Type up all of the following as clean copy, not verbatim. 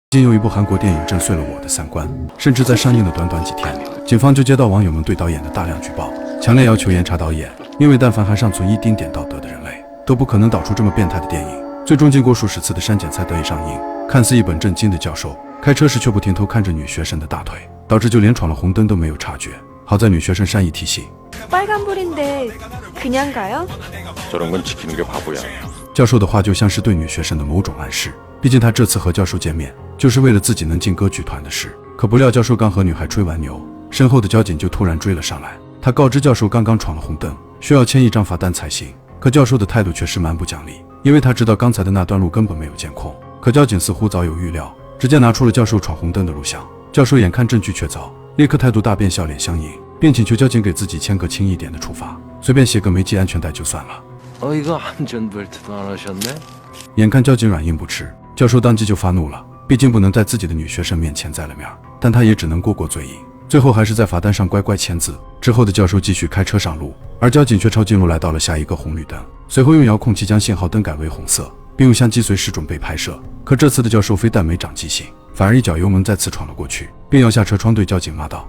最近有一部韩国电影震碎了我的三观，甚至在上映的短短几天，警方就接到网友们对导演的大量举报，强烈要求严查导演，因为但凡还尚存一丁点道德的人类，都不可能导出这么变态的电影。最终经过数十次的删减才得以上映。看似一本正经的教授，开车时却不停偷看着女学生的大腿，导致就连闯了红灯都没有察觉。好在女学生善意提醒，빨간불인데그냥가요？教授的话就像是对女学生的某种暗示，毕竟他这次和教授见面，就是为了自己能进歌剧团的事。可不料教授刚和女孩吹完牛，身后的交警就突然追了上来。他告知教授刚刚闯了红灯，需要签一张罚单才行。可教授的态度却是蛮不讲理，因为他知道刚才的那段路根本没有监控。可交警似乎早有预料，直接拿出了教授闯红灯的录像。教授眼看证据确凿，立刻态度大变，笑脸相迎，并请求交警给自己签个轻一点的处罚，随便写个没系安全带就算了。이거안전벨트도안하셨네？眼看交警软硬不吃，教授当即就发怒了，毕竟不能在自己的女学生面前栽了面，但他也只能过过嘴瘾，最后还是在罚单上乖乖签字。之后的教授继续开车上路，而交警却抄近路来到了下一个红绿灯，随后用遥控器将信号灯改为红色，并用相机随时准备拍摄。可这次的教授非但没长记性，反而一脚油门再次闯了过去，并摇下车窗对交警骂道：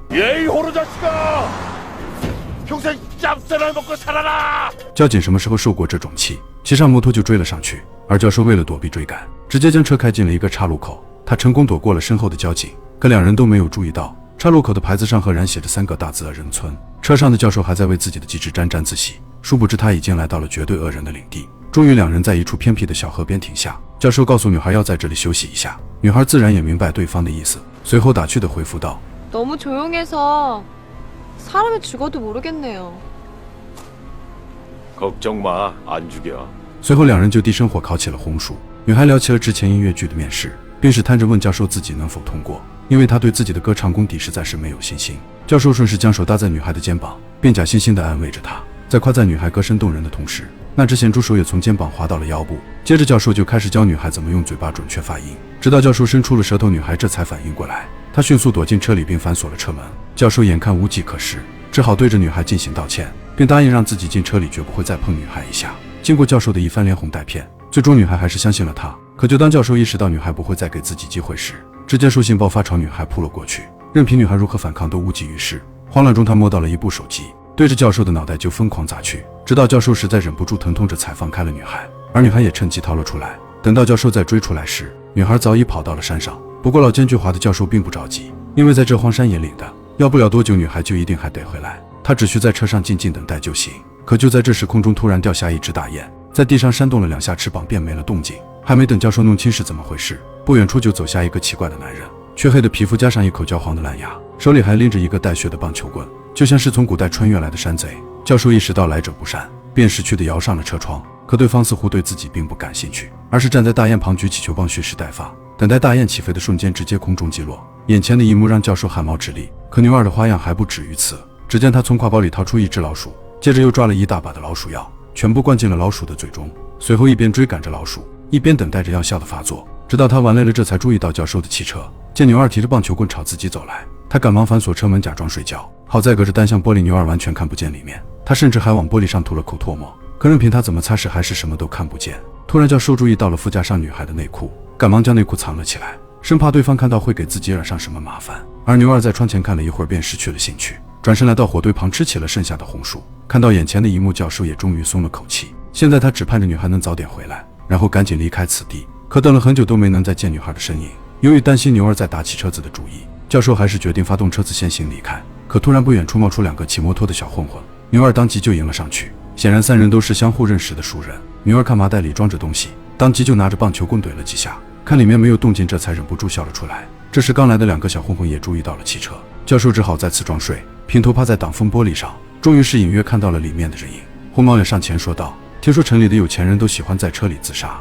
交警什么时候受过这种气？骑上摩托就追了上去，而教授为了躲避追赶，直接将车开进了一个岔路口。他成功躲过了身后的交警，可两人都没有注意到岔路口的牌子上赫然写着3个大字：恶人村。车上的教授还在为自己的机智沾沾自喜，殊不知他已经来到了绝对恶人的领地。终于两人在一处偏僻的小河边停下，教授告诉女孩要在这里休息一下，女孩自然也明白对方的意思，随后打趣地回复道：너무조용해서사람이죽어도모르겠네요。걱정마안죽여。随后两人就低声火烤起了红薯。女孩聊起了之前音乐剧的面试，并试探着问教授自己能否通过，因为他对自己的歌唱功底实在是没有信心。教授顺势将手搭在女孩的肩膀，并假惺惺地安慰着她，在夸赞女孩歌声动人的同时，那只咸猪手也从肩膀滑到了腰部。接着教授就开始教女孩怎么用嘴巴准确发音，直到教授伸出了舌头，女孩这才反应过来。她迅速躲进车里并反锁了车门。教授眼看无计可施，只好对着女孩进行道歉，并答应让自己进车里绝不会再碰女孩一下。经过教授的一番连哄带骗，最终女孩还是相信了他。可就当教授意识到女孩不会再给自己机会时，直接兽性爆发朝女孩扑了过去，任凭女孩如何反抗都无济于事。慌乱中他摸到了一部手机，对着教授的脑袋就疯狂砸去，直到教授实在忍不住疼痛着才放开了女孩，而女孩也趁机逃了出来。等到教授再追出来时，女孩早已跑到了山上。不过老奸巨猾的教授并不着急，因为在这荒山野岭的，要不了多久女孩就一定还得回来，他只需在车上静静等待就行。可就在这时，空中突然掉下一只大雁，在地上扇动了2下翅膀便没了动静。还没等教授弄清是怎么回事，不远处就走下一个奇怪的男人，黢黑的皮肤加上一口焦黄的烂牙，手里还拎着一个带血的棒球棍，就像是从古代穿越来的山贼。教授意识到来者不善，便识趣地摇上了车窗，可对方似乎对自己并不感兴趣，而是站在大雁旁举起球棒蓄势待发，等待大雁起飞的瞬间直接空中击落。眼前的一幕让教授汗毛直立。可牛二的花样还不止于此，只见他从挎包里掏出一只老鼠，接着又抓了一大把的老鼠药，全部灌进了老鼠的嘴中，随后一边追赶着老鼠，一边等待着药效的发作。直到他玩累了，这才注意到教授的汽车。见牛二提着棒球棍朝自己走来，他赶忙反锁车门假装睡觉。好在隔着单向玻璃，牛二完全看不见里面，他甚至还往玻璃上涂了口唾沫，可任凭他怎么擦拭还是什么都看不见。突然教授注意到了副驾上女孩的内裤，赶忙将内裤藏了起来，生怕对方看到会给自己惹上什么麻烦。而牛二在窗前看了一会儿便失去了兴趣，转身来到火堆旁吃起了剩下的红薯。看到眼前的一幕，教授也终于松了口气，现在他只盼着女孩能早点回来，然后赶紧离开此地。可等了很久都没能再见女孩的身影。由于担心牛二再打起车子的主意，教授还是决定发动车子先行离开。可突然不远处冒出2个骑摩托的小混混，牛二当即就迎了上去。显然3人都是相互认识的熟人。牛二看麻袋里装着东西，当即就拿着棒球棍怼了几下，看里面没有动静，这才忍不住笑了出来。这时刚来的2个小混混也注意到了汽车，教授只好再次装睡，平头趴在挡风玻璃上，终于是隐约看到了里面的人影。红毛也上前说道：听说城里的有钱人都喜欢在车里自杀，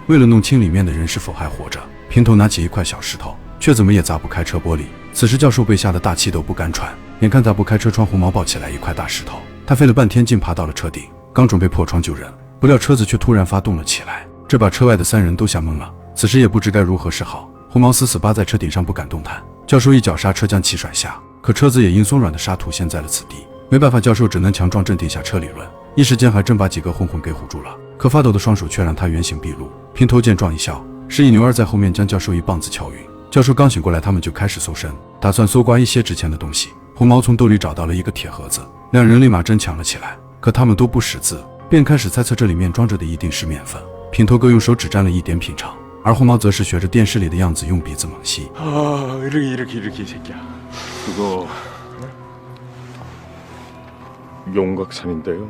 为了弄清里面的人是否还活着，平头拿起一块小石头，却怎么也砸不开车玻璃。此时教授被吓得大气都不敢喘，眼看砸不开车窗，红毛抱起来一块大石头，他费了半天竟爬到了车顶，刚准备破窗救人，不料车子却突然发动了起来，这把车外的3人都吓懵了，此时也不知该如何是好。红毛死死扒在车顶上不敢动弹，教授一脚刹车将其甩下，可车子也因松软的沙土陷在了此地。没办法，教授只能强壮镇定下车理论，一时间还真把几个混混给唬住了。可发抖的双手却让他原形毕露。平头见状一笑，示意牛儿在后面将教授一棒子敲晕。教授刚醒过来，他们就开始搜身，打算搜刮一些值钱的东西。红毛从兜里找到了一个铁盒子，两人立马争抢了起来。可他们都不识字，便开始猜测这里面装着的一定是面粉。平头哥用手指沾了一点品尝，而红毛则是学着电视里的样子用鼻子猛吸。이렇게 이 새끼야. 그거 용각산인데요.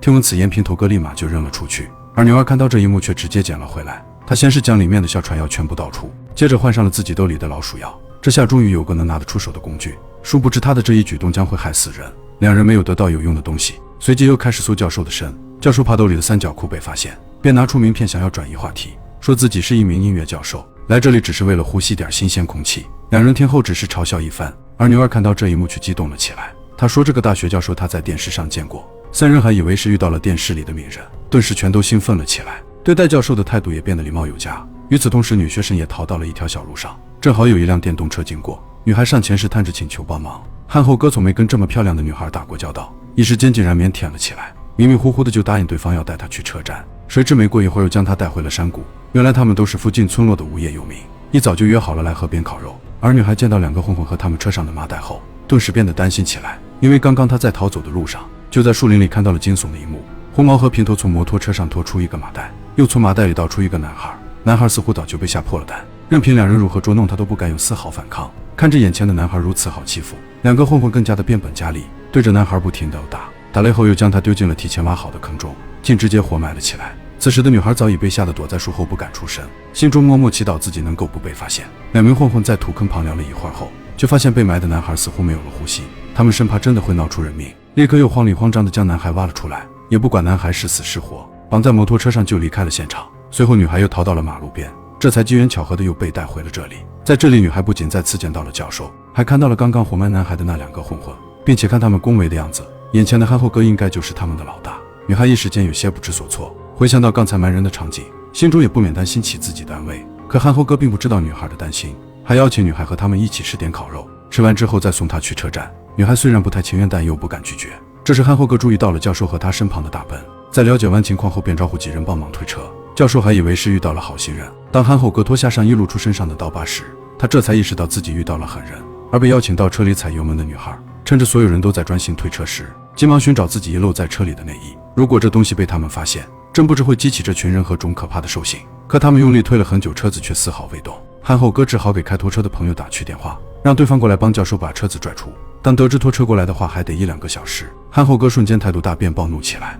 听闻此言，平头哥立马就扔了出去，而牛儿看到这一幕却直接捡了回来。他先是将里面的哮喘药全部倒出，接着换上了自己兜里的老鼠药，这下终于有个能拿得出手的工具。殊不知他的这一举动将会害死人。两人没有得到有用的东西，随即又开始搜教授的身。教授怕兜里的三角裤被发现，便拿出名片想要转移话题，说自己是一名音乐教授，来这里只是为了呼吸点新鲜空气。两人听后只是嘲笑一番，而牛儿看到这一幕却激动了起来。他说这个大学教授他在电视上见过。三人还以为是遇到了电视里的名人，顿时全都兴奋了起来，对待教授的态度也变得礼貌有加。与此同时，女学生也逃到了一条小路上，正好有一辆电动车经过，女孩上前试探着请求帮忙。憨厚哥从没跟这么漂亮的女孩打过交道，一时间竟然腼腆了起来，迷迷糊糊的就答应对方要带她去车站。谁知没过一会儿又将她带回了山谷。原来他们都是附近村落的无业游民，一早就约好了来河边烤肉。而女孩见到两个混混和他们车上的麻袋后，顿时变得担心起来，因为刚刚她在逃走的路上就在树林里看到了惊悚的一幕。红毛和平头从摩托车上拖出一个麻袋，又从麻袋里倒出一个男孩，男孩似乎早就被吓破了胆，任凭两人如何捉弄他都不敢有丝毫反抗。看着眼前的男孩如此好欺负，两个混混更加的变本加厉，对着男孩不停地打，打累后又将他丢进了提前挖好的坑中，竟直接活埋了起来。此时的女孩早已被吓得躲在树后不敢出声，心中默默祈祷自己能够不被发现。两名混混在土坑旁聊了一会儿后，却发现被埋的男孩似乎没有了呼吸，他们生怕真的会闹出人命，立刻又慌里慌张地将男孩挖了出来，也不管男孩是死是活，绑在摩托车上就离开了现场。随后女孩又逃到了马路边，这才机缘巧合的又被带回了这里。在这里，女孩不仅再次见到了教授，还看到了刚刚活埋男孩的那两个混混，并且看他们恭维的样子，眼前的憨厚哥应该就是他们的老大。女孩一时间有些不知所措，回想到刚才埋人的场景，心中也不免担心起自己的安危。可憨厚哥并不知道女孩的担心，还邀请女孩和他们一起吃点烤肉，吃完之后再送她去车站。女孩虽然不太情愿，但又不敢拒绝。这时憨厚哥注意到了教授和他身旁的大笨，在了解完情况后便招呼几人帮忙推车。教授还以为是遇到了好心人，当憨厚哥脱下上衣露出身上的刀疤时，他这才意识到自己遇到了狠人。而被邀请到车里踩油门的女孩，趁着所有人都在专心推车时，急忙寻找自己遗漏在车里的内衣。如果这东西被他们发现，真不知会激起这群人何种可怕的兽性。可他们用力推了很久，车子却丝毫未动。憨厚哥只好给开拖车的朋友打去电话，让对方过来帮教授把车子拽出。当得知拖车过来的话还得1-2个小时，憨厚哥瞬间态度大变，暴怒起来。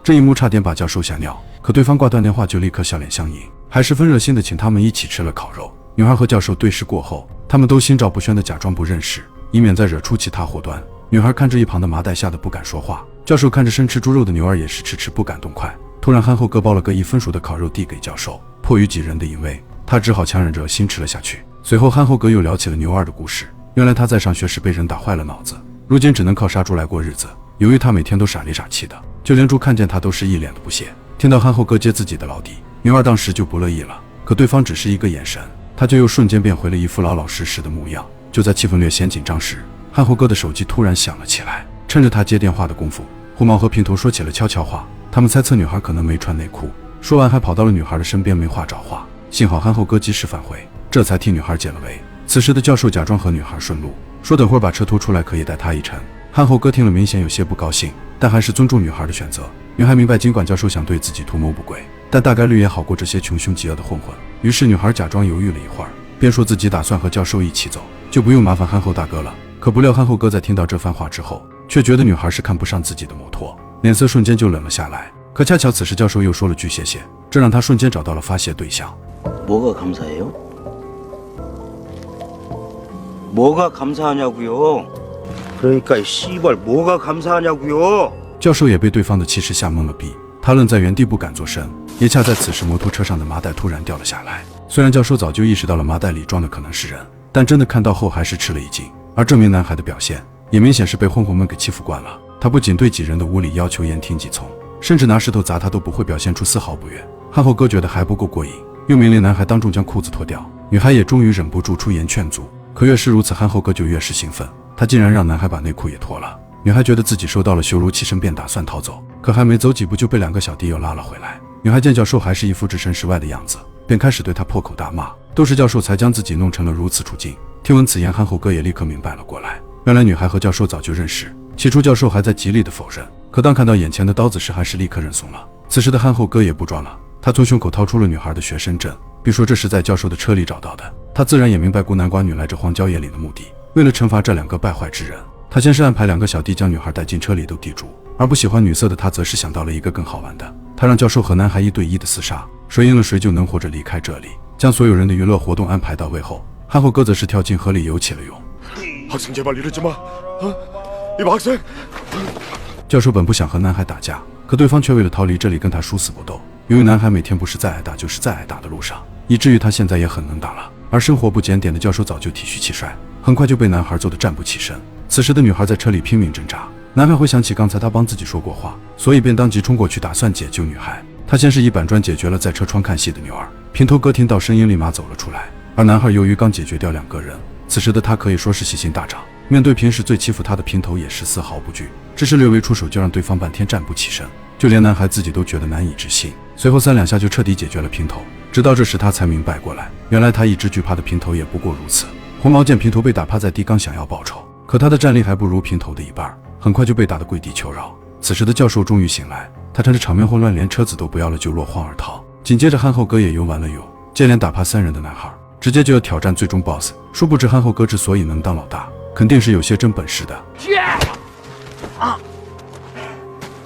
这一幕差点把教授吓尿，可对方挂断电话就立刻笑脸相迎，还十分热心的请他们一起吃了烤肉。女孩和教授对视过后，他们都心照不宣的假装不认识，以免再惹出其他祸端。女孩看着一旁的麻袋，吓得不敢说话。教授看着生吃猪肉的牛儿，也是迟迟不敢动筷。突然憨厚哥包了个1分熟的烤肉递给教授，迫于几人的淫威，他只好强忍着恶心吃了下去。随后憨厚哥又聊起了牛儿的故事，原来他在上学时被人打坏了脑子，如今只能靠杀猪来过日子。由于他每天都傻里傻气的，就连猪看见他都是一脸的不屑。听到憨厚哥接自己的老弟，牛儿当时就不乐意了，可对方只是一个眼神，他就又瞬间变回了一副老老实实的模样。就在气氛略显紧张时，憨厚哥的手机突然响了起来，趁着他接电话的功夫，红毛和平头说起了悄悄话，他们猜测女孩可能没穿内裤，说完还跑到了女孩的身边，没话找话。幸好憨厚哥及时返回，这才替女孩解了围。此时的教授假装和女孩顺路，说等会儿把车拖出来可以带她一程。憨厚哥听了明显有些不高兴，但还是尊重女孩的选择。女孩明白尽管教授想对自己图谋不轨，但大概率也好过这些穷凶极恶的混混。于是女孩假装犹豫了一会儿，便说自己打算和教授一起走，就不用麻烦憨厚大哥了。可不料憨厚哥在听到这番话之后，却觉得女孩是看不上自己的摩托，脸色瞬间就冷了下来。可恰巧此时教授又说了句谢谢，这让他瞬间找到了发泄对象。뭐가 감사해요? 뭐가 감사하냐고요? 그러니까 씨발 뭐가 감사하냐고요? 教授也被对方的气势吓懵了逼，他愣在原地不敢作声。也恰在此时，摩托车上的麻袋突然掉了下来。虽然教授早就意识到了麻袋里装的可能是人，但真的看到后还是吃了一惊。而这名男孩的表现也明显是被混混们给欺负惯了，他不仅对几人的无理要求言听计从，甚至拿石头砸他都不会表现出丝毫不悦。憨厚哥觉得还不够过瘾，又命令男孩当众将裤子脱掉。女孩也终于忍不住出言劝阻，可越是如此，憨厚哥就越是兴奋，他竟然让男孩把内裤也脱了。女孩觉得自己受到了羞辱，起身便打算逃走，可还没走几步就被2个小弟又拉了回来。女孩见教授还是一副置身事外的样子，便开始对他破口大骂，都是教授才将自己弄成了如此处境。听闻此言，憨厚哥也立刻明白了过来，原来女孩和教授早就认识。起初教授还在极力的否认，可当看到眼前的刀子时，还是立刻认怂了。此时的憨厚哥也不装了，他从胸口掏出了女孩的学生证，并说这是在教授的车里找到的。他自然也明白孤男寡女来这荒郊野岭的目的，为了惩罚这2个败坏之人，他先是安排2个小弟将女孩带进车里斗地主，而不喜欢女色的他则是想到了一个更好玩的，他让教授和男孩1对1的厮杀，谁赢了谁就能活着离开这里。将所有人的娱乐活动安排到位后，憨厚哥则是跳进河里游起了泳。 학생 제발 이러지 마. 이봐 학생. 教授本不想和男孩打架，可对方却为了逃离这里跟他殊死搏斗。由于男孩每天不是在挨打就是在挨打的路上，以至于他现在也很能打了。而生活不检点的教授早就体虚气衰，很快就被男孩揍得站不起身。此时的女孩在车里拼命挣扎，男孩回想起刚才他帮自己说过话，所以便当即冲过去打算解救女孩。他先是一板砖解决了在车窗看戏的女儿，平头哥听到声音立马走了出来。而男孩由于刚解决掉2个人，此时的他可以说是喜心大涨，面对平时最欺负他的平头也是丝毫不惧，只是略微出手就让对方半天站不起身，就连男孩自己都觉得难以置信。随后3两下就彻底解决了平头，直到这时他才明白过来，原来他一直惧怕的平头也不过如此。红毛见平头被打趴在地，刚想要报仇，可他的战力还不如平头的一半，很快就被打得跪地求饶。此时的教授终于醒来，他趁着场面混乱连车子都不要了就落荒而逃。紧接着憨厚哥也游完了泳，接连打趴3人的男孩，直接就要挑战最终 BOSS。 殊不知憨厚哥之所以能当老大，肯定是有些真本事的。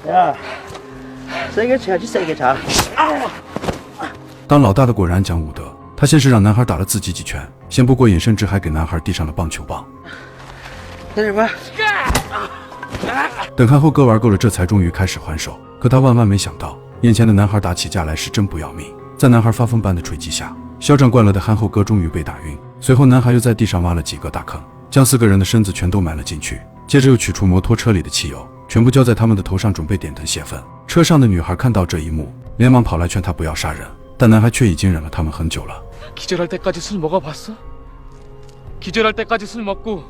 야, 세게 쳐야지 세게 자. 当老大的果然讲武德，他先是让男孩打了自己几拳，先不过瘾，甚至还给男孩递上了棒球棒。等憨厚哥玩够了，这才终于开始还手。可他万万没想到，眼前的男孩打起架来是真不要命。在男孩发疯般的锤击下，嚣张惯了的憨厚哥终于被打晕。随后男孩又在地上挖了几个大坑，将4个人的身子全都埋了进去，接着又取出摩托车里的汽油，全部浇在他们的头上，准备点灯泄愤。车上的女孩看到这一幕，连忙跑来劝他不要杀人，但男孩却已经忍了他们很久了。 기절할 때까지 술 먹어봤어? 기절할 때까지 술 먹고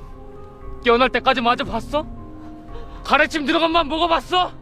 깨어날 때까지 맞아봤어? 가래침 들어간 만 먹어봤어?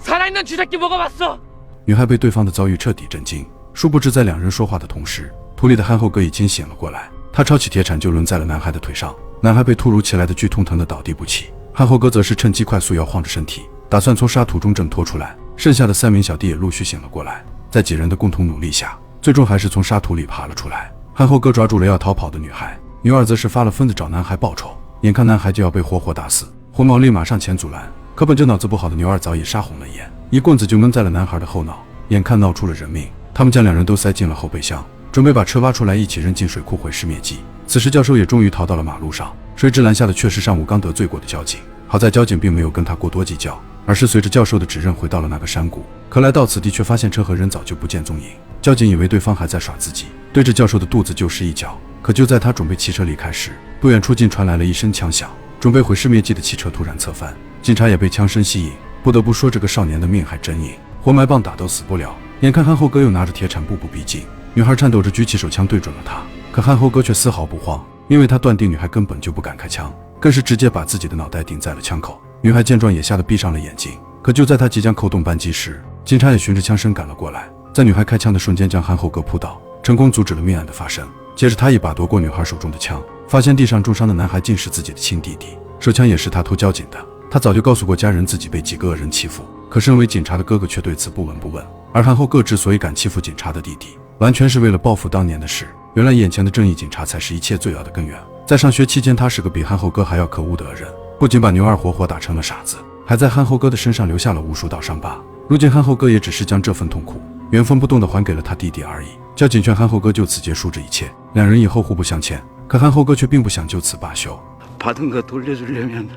살아있는 쥐새끼 먹어봤어? 女孩被对方的遭遇彻底震惊，殊不知在2人说话的同时，土里的憨厚哥已经醒了过来，他抄起铁铲就抡在了男孩的腿上，男孩被突如其来的剧痛疼得倒地不起，憨厚哥则是趁机快速摇晃着身体，打算从沙土中挣脱出来。剩下的3名小弟也陆续醒了过来，在几人的共同努力下，最终还是从沙土里爬了出来。憨厚哥抓住了要逃跑的女孩，女二则是发了疯子找男孩报仇，眼看男孩就要被活活打死，红毛立马上前阻拦，可本就脑子不好的牛二早已杀红了眼，一棍子就闷在了男孩的后脑，眼看闹出了人命，他们将2人都塞进了后备箱，准备把车挖出来一起扔进水库毁尸灭迹。此时教授也终于逃到了马路上，谁知拦下的却是上午刚得罪过的交警。好在交警并没有跟他过多计较，而是随着教授的指认回到了那个山谷。可来到此地却发现车和人早就不见踪影，交警以为对方还在耍自己，对着教授的肚子就是一脚。可就在他准备骑车离开时，不远处竟传来了一声枪响，准备毁尸灭迹的汽车突然侧翻，警察也被枪声吸引。不得不说这个少年的命还真硬，活埋棒打都死不了。眼看憨厚哥又拿着铁铲步步逼近，女孩颤抖着举起手枪对准了他，可憨厚哥却丝毫不慌，因为他断定女孩根本就不敢开枪，更是直接把自己的脑袋顶在了枪口。女孩见状也吓得闭上了眼睛，可就在她即将扣动扳机时，警察也循着枪声赶了过来，在女孩开枪的瞬间将憨厚哥扑倒，成功阻止了命案的发生。接着他一把夺过女孩手中的枪，发现地上重伤的男孩竟是自己的亲弟弟，手枪也是他偷交警的。他早就告诉过家人自己被几个恶人欺负，可身为警察的哥哥却对此不闻不问。而憨厚哥之所以敢欺负警察的弟弟，完全是为了报复当年的事。原来眼前的正义警察才是一切罪恶的根源。在上学期间，他是个比憨厚哥还要可恶的恶人，不仅把牛二活活打成了傻子，还在憨厚哥的身上留下了无数道伤疤。如今憨厚哥也只是将这份痛苦原封不动地还给了他弟弟而已。交警劝憨厚哥就此结束这一切，2人以后互不相欠。可憨厚哥却并不想就此罢休。 받은 거 돌려주려면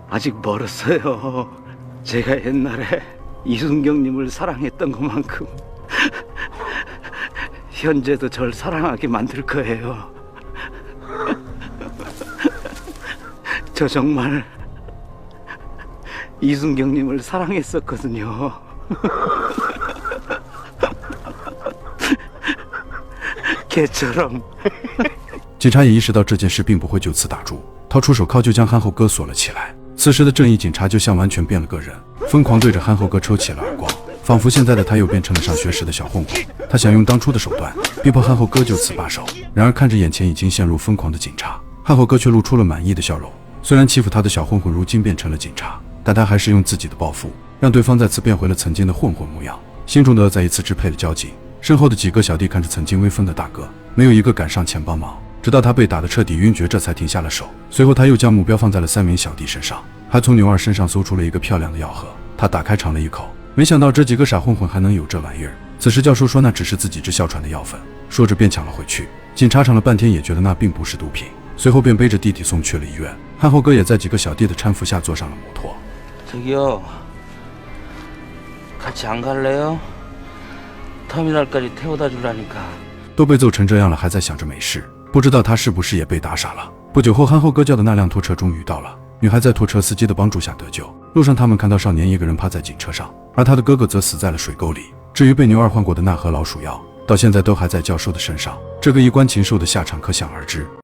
아직 멀었어요. 제가 옛날에 이순경님을 사랑했던 것만큼 현재도 절 사랑하게 만들 거예요. 저 정말 이순경님을 사랑했었거든요. 개처럼. 警察也意识到这件事并不会就此打住，掏出手铐就将憨厚哥锁了起来。此时的正义警察就像完全变了个人，疯狂对着憨厚哥抽起了耳光，仿佛现在的他又变成了上学时的小混混。他想用当初的手段逼迫憨厚哥就此罢手，然而看着眼前已经陷入疯狂的警察，憨厚哥却露出了满意的笑容。虽然欺负他的小混混如今变成了警察，但他还是用自己的报复让对方再次变回了曾经的混混模样，心中的再一次支配了交警。身后的几个小弟看着曾经威风的大哥，没有一个敢上前帮忙，直到他被打得彻底晕厥，这才停下了手。随后他又将目标放在了3名小弟身上，还从牛二身上搜出了一个漂亮的药盒。他打开尝了一口，没想到这几个傻混混还能有这玩意儿。此时教授说那只是自己治哮喘的药粉，说着便抢了回去。警察尝了半天也觉得那并不是毒品，随后便背着弟弟送去了医院。憨厚哥也在几个小弟的搀扶下坐上了摩托。 저기요, 같이 안 갈래요? 터미널까지 태워다 주라니까. 都被揍成这样了，还在想着没事，不知道他是不是也被打傻了。不久后，憨厚哥叫的那辆拖车终于到了，女孩在拖车司机的帮助下得救。路上，他们看到少年一个人趴在警车上，而他的哥哥则死在了水沟里。至于被牛二换过的那盒老鼠药，到现在都还在教授的身上。这个衣冠禽兽的下场可想而知。